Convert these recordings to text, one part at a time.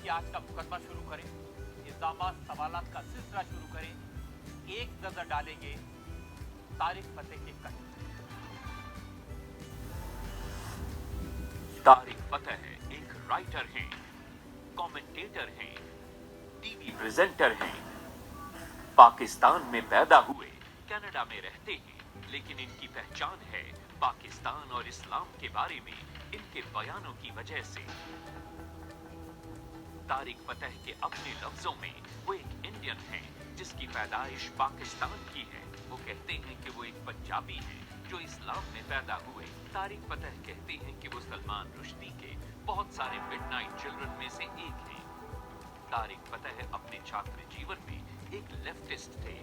की आज का मुकदमा शुरू करें, इल्जामात सवालात का सिलसिला शुरू करें, एक नजर डालेंगे तारिक फतेह के कत्ल। तारिक फतेह एक राइटर हैं, कमेंटेटर हैं, टीवी प्रेजेंटर हैं। पाकिस्तान में पैदा हुए, कनाडा में रहते हैं, लेकिन इनकी पहचान है पाकिस्तान और इस्लाम के बारे में इनके बयानों की वजह से। तारिक फतेह के अपने लफ्जों में वो एक इंडियन है जिसकी पैदाइश पाकिस्तान की है। वो कहते हैं कि वो एक पंजाबी है जो इस्लाम में पैदा हुए। तारिक फतेह कहते हैं कि वो सलमान रुश्दी के बहुत सारे मिडनाइट चिल्ड्रन में से एक हैं। तारिक फतेह अपने छात्र जीवन में एक लेफ्टिस्ट थे।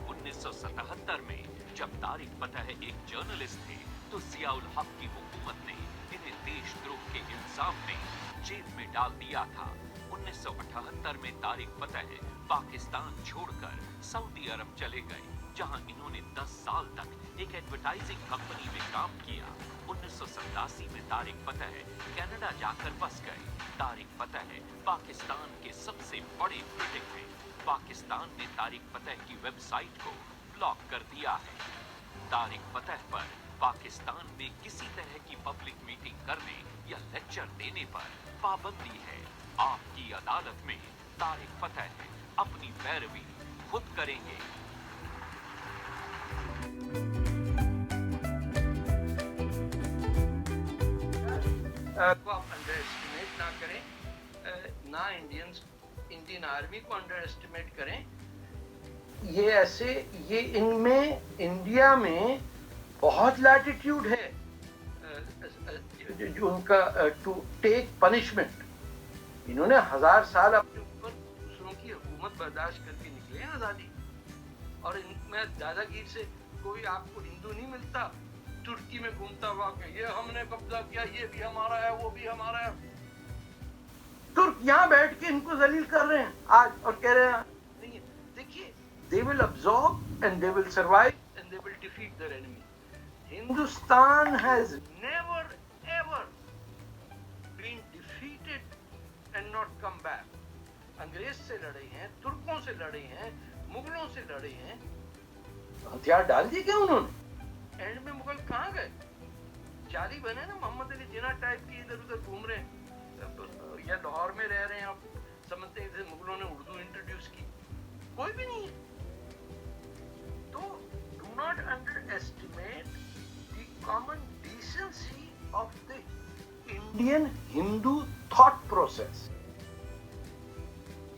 1977 में जब तारिक फतेह एक जर्नलिस्ट थे तो जियाउल हक की हुकूमत ने इन्हें देशद्रोह के इल्जाम में जेल में डाल दिया था। 1978 में तारिक फतेह पाकिस्तान छोड़कर सऊदी अरब चले गए, जहां इन्होंने 10 साल तक एक एडवर्टाइजिंग कंपनी में काम किया। 1987 में तारिक फतेह कनाडा जाकर बस गए। तारिक फतेह पाकिस्तान के सबसे बड़े क्रिटिक हैं। पाकिस्तान ने तारिक फतेह की वेबसाइट को ब्लॉक कर दिया है। तारिक फतेह पर पाकिस्तान में किसी तरह की पब्लिक मीटिंग करने या लेक्चर देने पर पाबंदी है। आपकी अदालत में तारिक फतेह अपनी पैरवी खुद करेंगे। को आप अंडर एस्टिमेट ना करें, ना इंडियन आर्मी को अंडर एस्टिमेट करें। ये इनमें इंडिया में बहुत लैटिट्यूड है जो उनका टू टेक पनिशमेंट। इन्होंने 1000 साल अपने ऊपर दूसरों की हुकूमत बर्दाश्त करके निकले हैं आज़ादी। और इनमें दादागीर से कोई आपको हिंदू नहीं मिलता तुर्की में घूमता हुआ कि ये हमने कब्जा किया, ये भी हमारा है, वो भी हमारा है। तुर्क यहाँ बैठ के इनको जलील कर रहे हैं आज और कह रहे हैं नहीं। देखिए, they will absorb and they will survive and they will defeat their enemy. Hindustan has never ever been defeated and not come back. अंग्रेज से लड़े हैं, तुर्कों से लड़े हैं, मुगलों से लड़े हैं, हथियार डाल दिए क्या उन्होंने? एंड में मुगल कहाँ गए? जाली बने ना, मोहम्मद अली जिन्ना टाइप की इधर उधर घूम रहे हैं या लाहौर में रह रहे हैं। आप समझते हैं कि मुगलों ने उर्दू इंट्रोड्यूस की? कोई भी नहीं है। तो do not under estimate the common decency of the Indian Hindu thought process.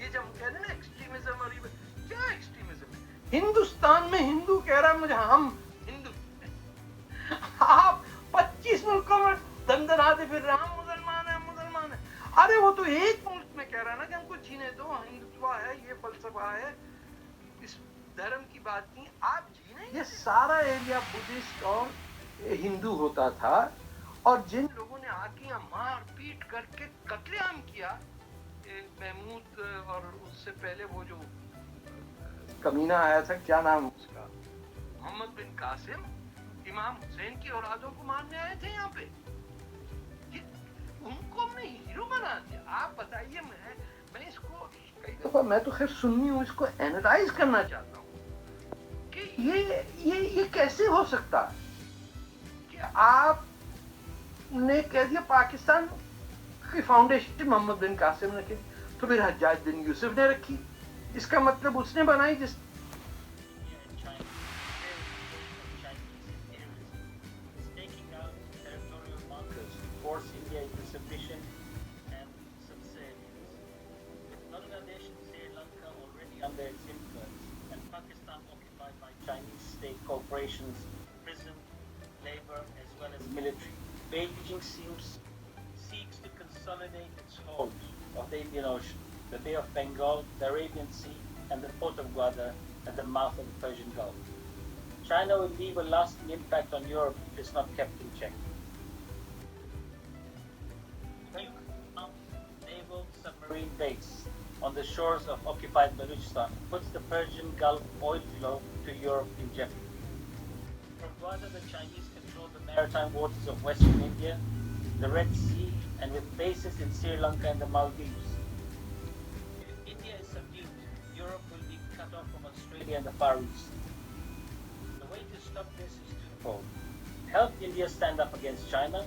ये जब हम कहते हैं ना एक्सट्रीमिज्म, और क्या एक्सट्रीमिज्म है? हिंदुस्तान में हिंदू कह रहा है मुझे हम हिंदू। आप 25 मुल्कों में दंदनाते फिर रहे, हम मुसलमान है, मुसलमान है। अरे वो तो एक मुल्क में कह रहा है ना कि हमको जीने दो, हिंदुत्व है, ये फलसफा है, इस धर्म की बात नहीं, आप जीने। ये सारा एरिया बुद्धिस्ट और हिंदू होता था। और जिन लोगों ने आके यहाँ मार पीट करके कत्लेआम किया, महमूद और उससे पहले वो जो कमीना आया था, क्या नाम उसका, मोहम्मद बिन कासिम, इमाम हुसैन की औलादों को मारने आए थे यहाँ पे। उनको हमने हीरो बना दिया। आप बताइए, मैं इसको कई दफा, मैं तो खैर सुन्नी हूँ, इसको एनालाइज करना चाहता हूँ कि ये कैसे हो सकता है कि आपने कह दिया पाकिस्तान की फाउंडेशन मोहम्मद बिन कासिम ने की, तो फिर हज्जाज बिन यूसुफ ने रखी। इसका मतलब उसने बनाई जिस force India into submission and subservience. With Bangladesh and Sri Lanka already under its influence and Pakistan occupied by Chinese state corporations, prison, labor as well as military, Beijing seeks to consolidate its hold of the Indian Ocean, the Bay of Bengal, the Arabian Sea and the Port of Gwadar at the mouth of the Persian Gulf. China will leave a lasting impact on Europe if it's not kept in check. Naval submarine base on the shores of occupied Balochistan puts the Persian Gulf oil flow to Europe in jeopardy. From Gwadar, the Chinese control the maritime waters of Western India, the Red Sea, and with bases in Sri Lanka and the Maldives. is subdued, Europe will be cut off from Australia and the Far East. The way to stop this is twofold. Help India stand up against China,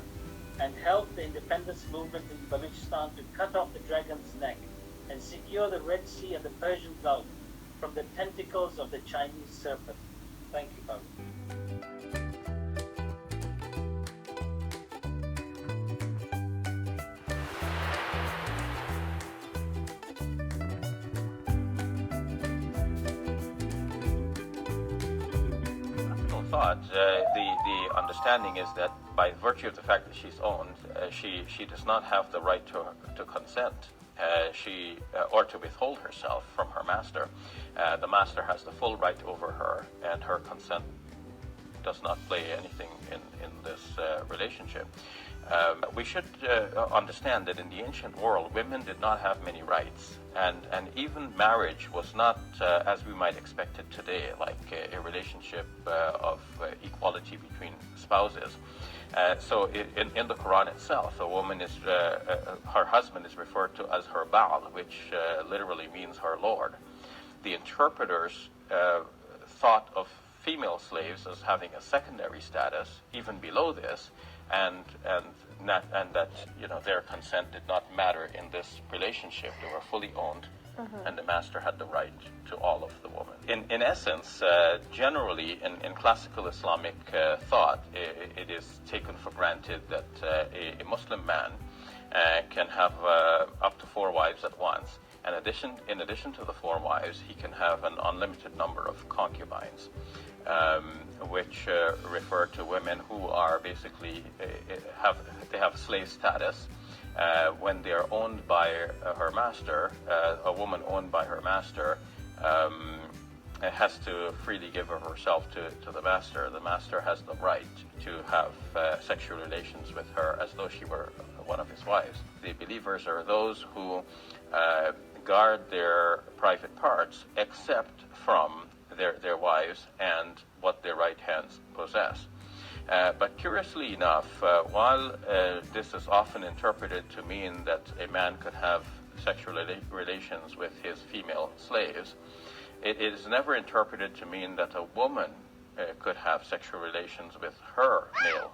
and help the independence movement in Balochistan to cut off the dragon's neck and secure the Red Sea and the Persian Gulf from the tentacles of the Chinese serpent. Thank you, Pablo. Thought, the understanding is that by virtue of the fact that she's owned, she does not have the right to consent. Or to withhold herself from her master. The master has the full right over her, and her consent does not play anything in this relationship. We should understand that in the ancient world, women did not have many rights, and even marriage was not as we might expect it today, like a relationship of equality between spouses. So in the Quran itself, a woman is her husband is referred to as her Baal, which literally means her Lord. The interpreters thought of female slaves as having a secondary status, even below this, and that their consent did not matter in this relationship. They were fully owned, and the master had the right to all of the woman. In essence, generally in classical Islamic thought, it is taken for granted that a Muslim man can have up to 4 wives at once. And in addition to the 4 wives, he can have an unlimited number of concubines, which refer to women who are basically have slave status. When they are owned by her master, a woman owned by her master has to freely give of herself to the master. The master has the right to have sexual relations with her as though she were one of his wives. The believers are those who guard their private parts except from their wives and what their right hands possess. But curiously enough, while this is often interpreted to mean that a man could have sexual relations with his female slaves, it is never interpreted to mean that a woman could have sexual relations with her male